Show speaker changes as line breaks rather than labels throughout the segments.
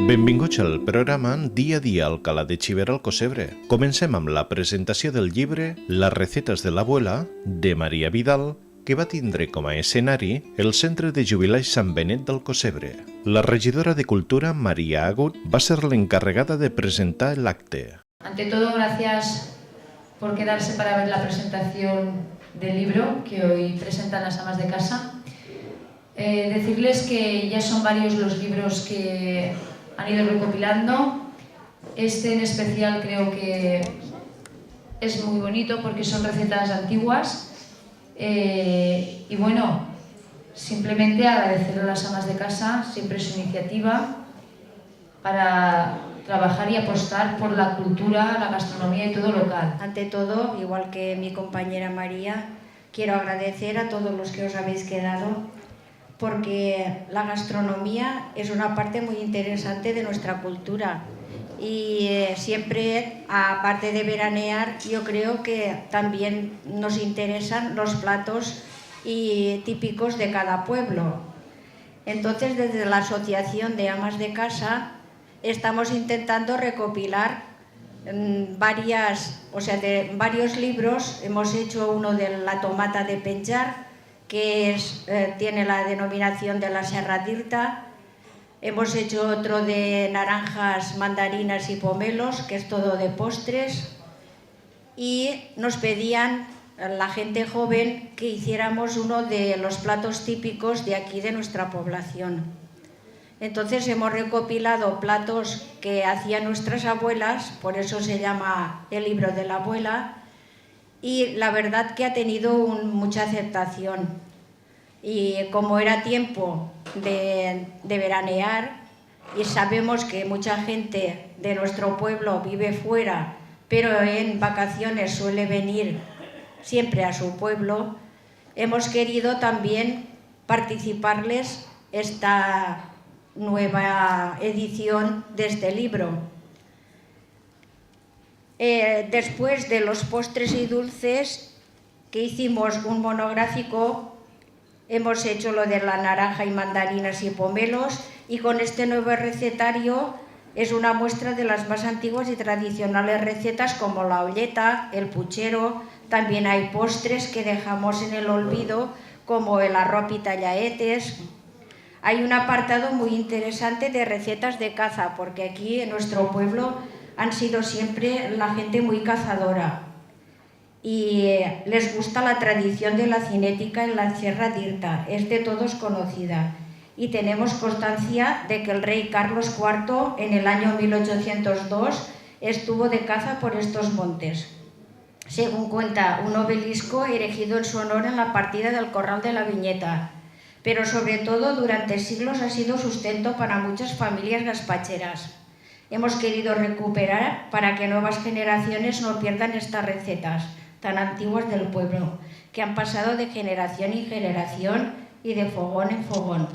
Benvinguts al programa Dia a dia al Cala de Xiver al Cosebre. Comencem amb la presentació del llibre Las recetes de l'abuela, de Maria Vidal, que va tindre com a escenari el Centre de Jubilats Sant Benet del Cosebre. La regidora de Cultura, María Agut, va ser l'encarregada de presentar el acte.
Ante todo, gracias por quedarse para ver la presentación del libro que hoy presentan las amas de casa. Decirles que ya son varios los libros que han ido recopilando. Este en especial creo que es muy bonito porque son recetas antiguas. Y bueno, simplemente agradecer a las amas de casa siempre su iniciativa para trabajar y apostar por la cultura, la gastronomía y todo local.
Ante todo, igual que mi compañera María, quiero agradecer a todos los que os habéis quedado, porque la gastronomía es una parte muy interesante de nuestra cultura y siempre, aparte de veranear, yo creo que también nos interesan los platos típicos de cada pueblo. Entonces, desde la Asociación de Amas de Casa estamos intentando recopilar varios libros. Hemos hecho uno de la tomata de penjar, que tiene la denominación de la Serra d'Irta. Hemos hecho otro de naranjas, mandarinas y pomelos, que es todo de postres. Y nos pedían la gente joven que hiciéramos uno de los platos típicos de aquí, de nuestra población. Entonces hemos recopilado platos que hacían nuestras abuelas, por eso se llama el libro de la abuela, y la verdad que ha tenido mucha aceptación. Y como era tiempo de veranear y sabemos que mucha gente de nuestro pueblo vive fuera, pero en vacaciones suele venir siempre a su pueblo, hemos querido también participarles esta nueva edición de este libro. Después de los postres y dulces, que hicimos un monográfico, hemos hecho lo de la naranja y mandarinas y pomelos, y con este nuevo recetario es una muestra de las más antiguas y tradicionales recetas como la olleta, el puchero. También hay postres que dejamos en el olvido como el arroz pitallaetes. Hay un apartado muy interesante de recetas de caza, porque aquí en nuestro pueblo han sido siempre la gente muy cazadora y les gusta la tradición de la cinética en la Serra d'Irta, es de todos conocida. Y tenemos constancia de que el rey Carlos IV en el año 1802 estuvo de caza por estos montes. Según cuenta un obelisco erigido en su honor en la partida del Corral de la Viñeta, pero sobre todo durante siglos ha sido sustento para muchas familias gazpacheras. Hemos querido recuperar para que nuevas generaciones no pierdan estas recetas tan antiguas del pueblo, que han pasado de generación en generación y de fogón en fogón.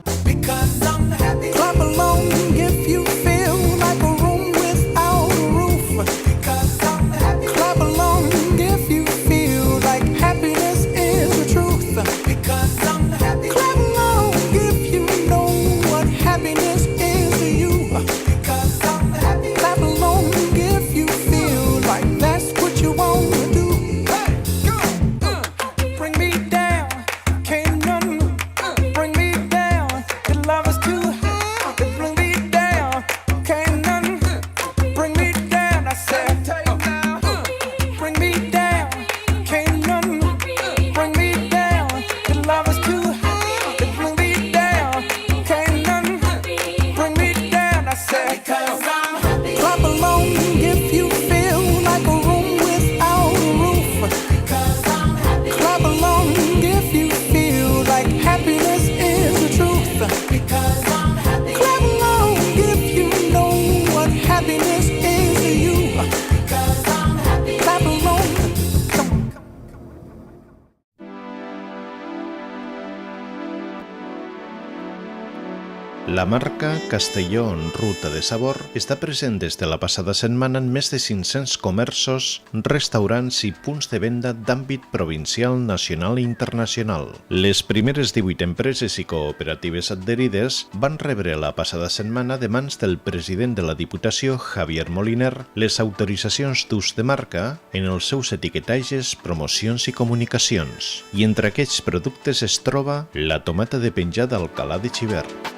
La marca Castelló en Ruta de Sabor està present des de la passada setmana en més de 500 comerços, restaurants i punts de venda d'àmbit provincial, nacional i internacional. Les primeres 18 empreses i cooperatives adherides van rebre la passada setmana de mans del president de la Diputació, Javier Moliner, les autoritzacions d'ús de marca en els seus etiquetatges, promocions i comunicacions. I entre aquests productes es troba la tomata de penjar d'Alcalà de Xivert.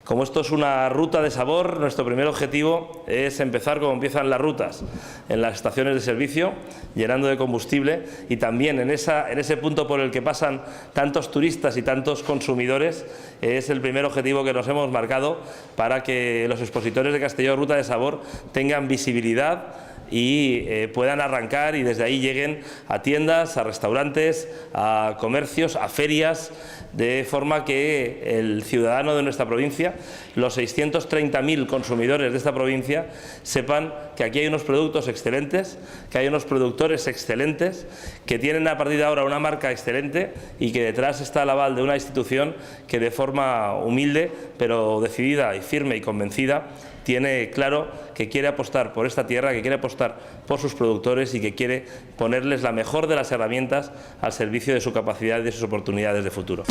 Como esto es una ruta de sabor, nuestro primer objetivo es empezar como empiezan las rutas, en las estaciones de servicio, llenando de combustible, y también en ese punto por el que pasan tantos turistas y tantos consumidores, es el primer objetivo que nos hemos marcado para que los expositores de Castelló Ruta de Sabor tengan visibilidad y puedan arrancar y desde ahí lleguen a tiendas, a restaurantes, a comercios, a ferias, de forma que el ciudadano de nuestra provincia, los 630.000 consumidores de esta provincia, sepan que aquí hay unos productos excelentes, que hay unos productores excelentes, que tienen a partir de ahora una marca excelente y que detrás está el aval de una institución que de forma humilde, pero decidida y firme y convencida, tiene claro que quiere apostar por esta tierra, que quiere apostar por sus productores y que quiere ponerles la mejor de las herramientas al servicio de su capacidad y de sus oportunidades de futuro.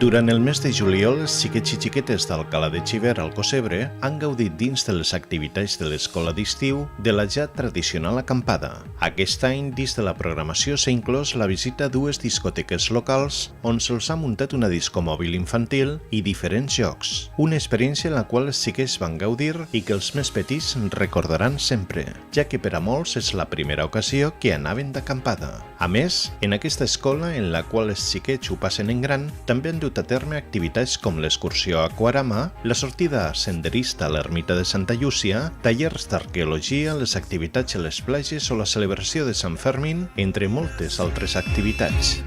Durant el mes de juliol, els xiquets i xiquetes d'Alcalà de Xivert al Cosebre han gaudit dins de les activitats de l'escola d'estiu de la ja tradicional acampada. Aquest any, dins de la programació, s'ha inclòs la visita a dues discoteques locals on se'ls ha muntat una disco mòbil infantil i diferents jocs. Una experiència en la qual els xiquets van gaudir i que els més petits recordaran sempre, ja que per a molts és la primera ocasió que anaven d'acampada. A més, en aquesta escola, en la qual els xiquets ho passen en gran, també han dut a terme activitats com l'excursió a Aquarama, la sortida senderista a l'ermita de Santa Llúcia, tallers d'arqueologia, les activitats a les platges o la celebració de Sant Fermín, entre moltes altres activitats.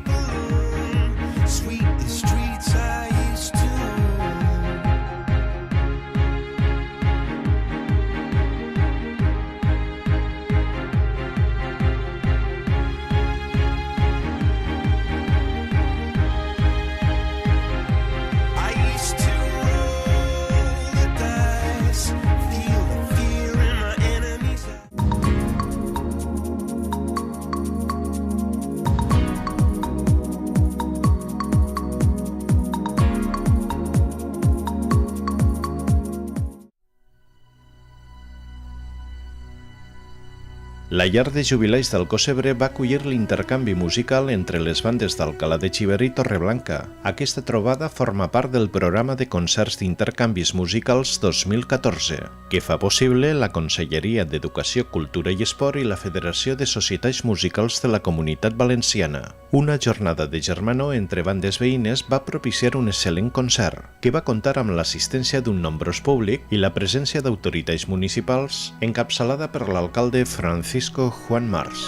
La llar de jubilats del Cosebre va acollir l'intercanvi musical entre les bandes d'Alcalà de Xivert i Torreblanca. Aquesta trobada forma part del programa de concerts d'intercanvis musicals 2014, que fa possible la Conselleria d'Educació, Cultura i Esport i la Federació de Societats Musicals de la Comunitat Valenciana. Una jornada de germanor entre bandes veïnes va propiciar un excel·lent concert, que va comptar amb l'assistència d'un nombrós públic i la presència d'autoritats municipals, encapçalada per l'alcalde Francisco Juan Mars.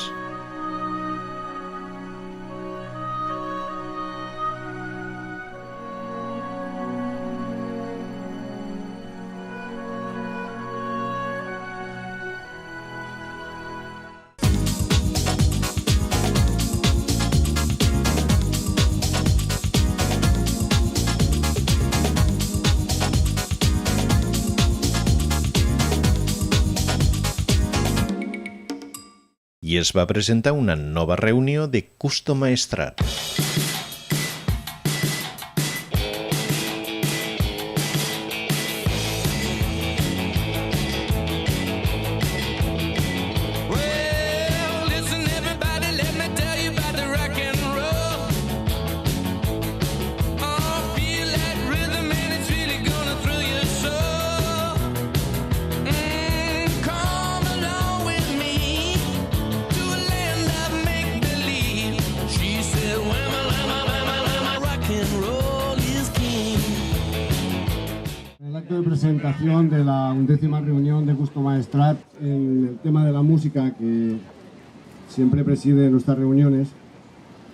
I es va presentar una nova reunió de Custom Maestrat.
presentación de la 11ª reunión de Gusto Maestrat en el tema de la música que siempre preside nuestras reuniones,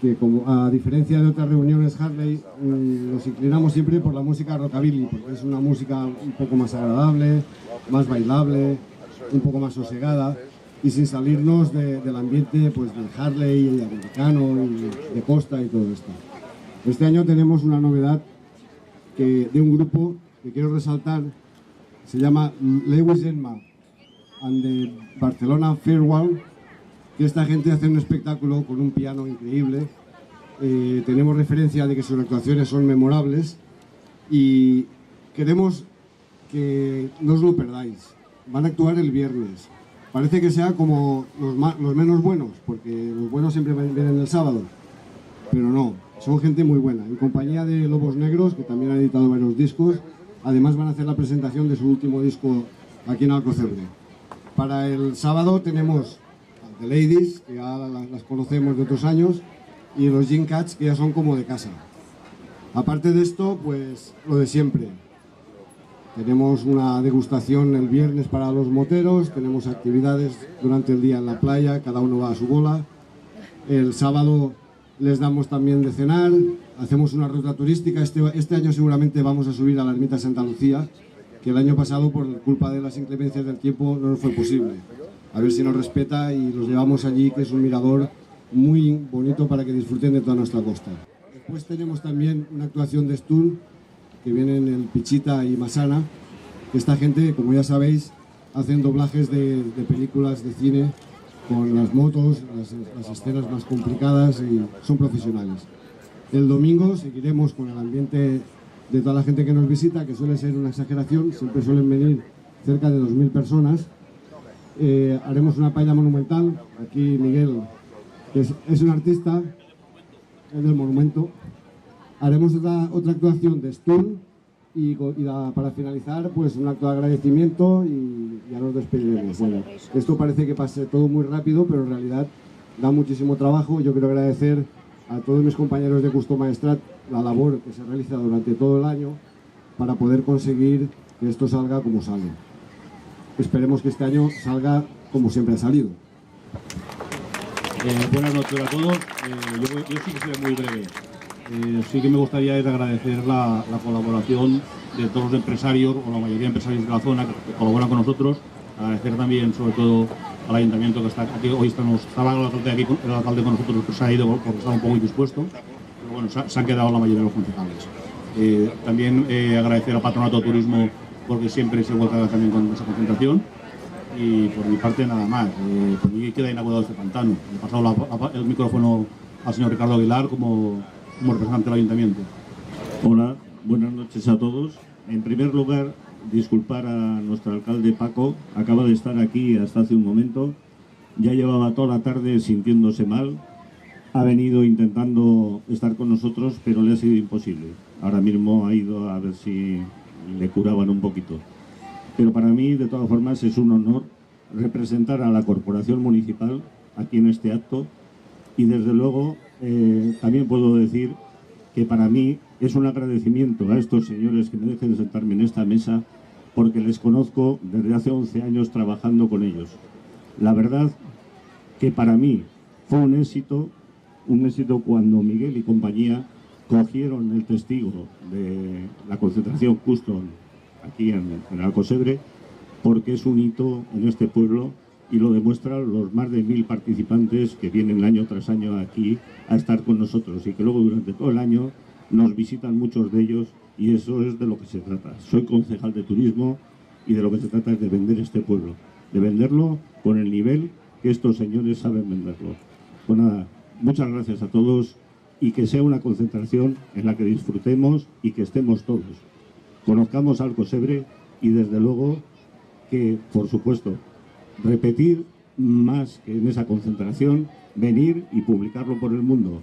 que como a diferencia de otras reuniones Harley, nos inclinamos siempre por la música rockabilly, porque es una música un poco más agradable, más bailable, un poco más sosegada y sin salirnos del ambiente pues, del Harley, y americano, y de costa y todo esto. Este año tenemos una novedad de un grupo que quiero resaltar, se llama Lewis Enma and the Barcelona Farewell, que esta gente hace un espectáculo con un piano increíble. Tenemos referencia de que sus actuaciones son memorables y queremos que no os lo perdáis. Van a actuar el viernes. Parece que sea como los menos buenos, porque los buenos siempre vienen el sábado, pero no, son gente muy buena, en compañía de Lobos Negros, que también han editado varios discos. Además van a hacer la presentación de su último disco aquí en Alcocebre. Para el sábado tenemos a The Ladies, que ya las conocemos de otros años, y los Gin Cats, que ya son como de casa. Aparte de esto, pues lo de siempre. Tenemos una degustación el viernes para los moteros, tenemos actividades durante el día en la playa, cada uno va a su bola. El sábado les damos también de cenar, hacemos una ruta turística. Este año seguramente vamos a subir a la ermita Santa Lucía, que el año pasado por culpa de las inclemencias del tiempo no nos fue posible. A ver si nos respeta y los llevamos allí, que es un mirador muy bonito para que disfruten de toda nuestra costa. Después tenemos también una actuación de Stun, que vienen el Pichita y Masana, que esta gente, como ya sabéis, hacen doblajes de películas de cine con las motos, las escenas más complicadas, y son profesionales. El domingo seguiremos con el ambiente de toda la gente que nos visita, que suele ser una exageración, siempre suelen venir cerca de 2000 personas. Haremos una paella monumental, aquí Miguel, que es un artista, es del monumento. Haremos otra actuación de Stun y para finalizar pues un acto de agradecimiento y ya nos despediremos. Bueno, esto parece que pase todo muy rápido, pero en realidad da muchísimo trabajo. Yo quiero agradecer a todos mis compañeros de Gusto Maestrat la labor que se realiza durante todo el año para poder conseguir que esto salga como sale. Esperemos que este año salga como siempre ha salido.
Buenas noches a todos. Yo sí que seré muy breve. Sí que me gustaría agradecer la colaboración de todos los empresarios, o la mayoría de empresarios de la zona que colaboran con nosotros. Agradecer también, sobre todo, al ayuntamiento que está aquí. Hoy estaba el alcalde con nosotros, pero se ha ido porque estaba un poco indispuesto. Pero bueno, se han quedado la mayoría de los concejales. También agradecer al Patronato de Turismo, porque siempre se vuelca también con esa concentración. Y por mi parte nada más. Por mí queda inaugurado este pantano. Le he pasado el micrófono al señor Ricardo Aguilar como representante del ayuntamiento.
Hola, buenas noches a todos. En primer lugar, disculpar a nuestro alcalde Paco, acaba de estar aquí hasta hace un momento, ya llevaba toda la tarde sintiéndose mal, ha venido intentando estar con nosotros, pero le ha sido imposible. Ahora mismo ha ido a ver si le curaban un poquito. Pero para mí, de todas formas, es un honor representar a la Corporación Municipal aquí en este acto, y desde luego también puedo decir que para mí es un agradecimiento a estos señores que me dejen sentarme en esta mesa, porque les conozco desde hace 11 años trabajando con ellos. La verdad que para mí fue un éxito cuando Miguel y compañía cogieron el testigo de la concentración justo aquí en Alcocebre, porque es un hito en este pueblo y lo demuestran los más de 1000 participantes que vienen año tras año aquí a estar con nosotros y que luego durante todo el año nos visitan muchos de ellos, y eso es de lo que se trata. Soy concejal de turismo y de lo que se trata es de vender este pueblo, de venderlo con el nivel que estos señores saben venderlo. Pues nada, muchas gracias a todos, y que sea una concentración en la que disfrutemos y que estemos todos. Conozcamos Alcocebre y desde luego que, por supuesto, repetir más que en esa concentración, venir y publicarlo por el mundo.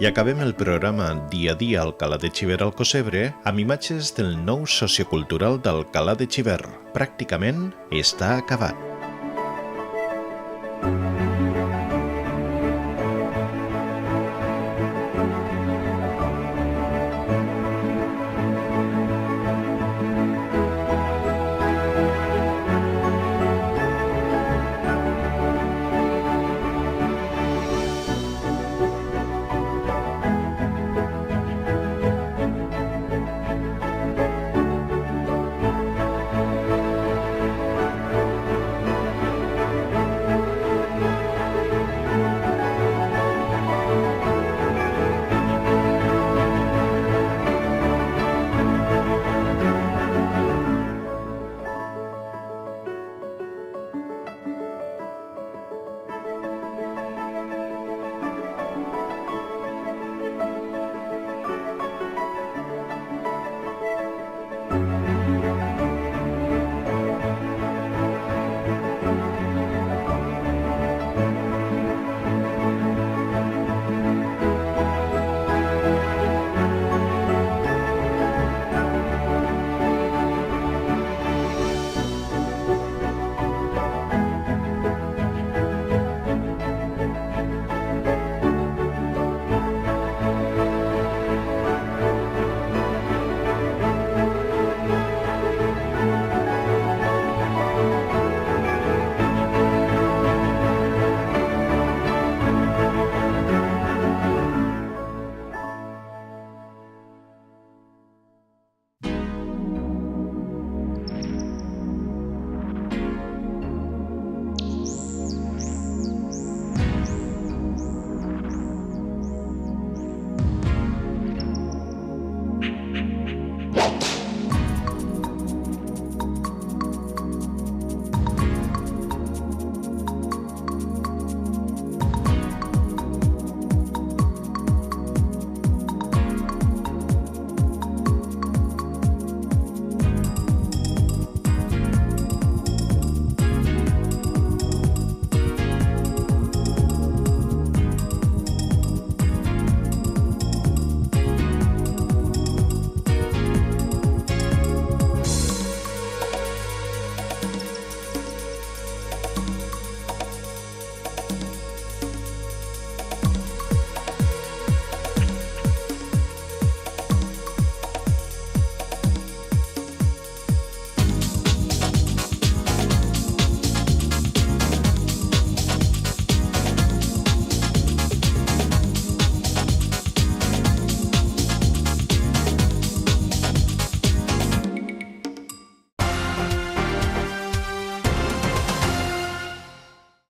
I acabem el programa Dia a dia a Alcalá de Xiver al Cosebre amb imatges del nou sociocultural d'Alcalá de Xiver. Pràcticament està acabat.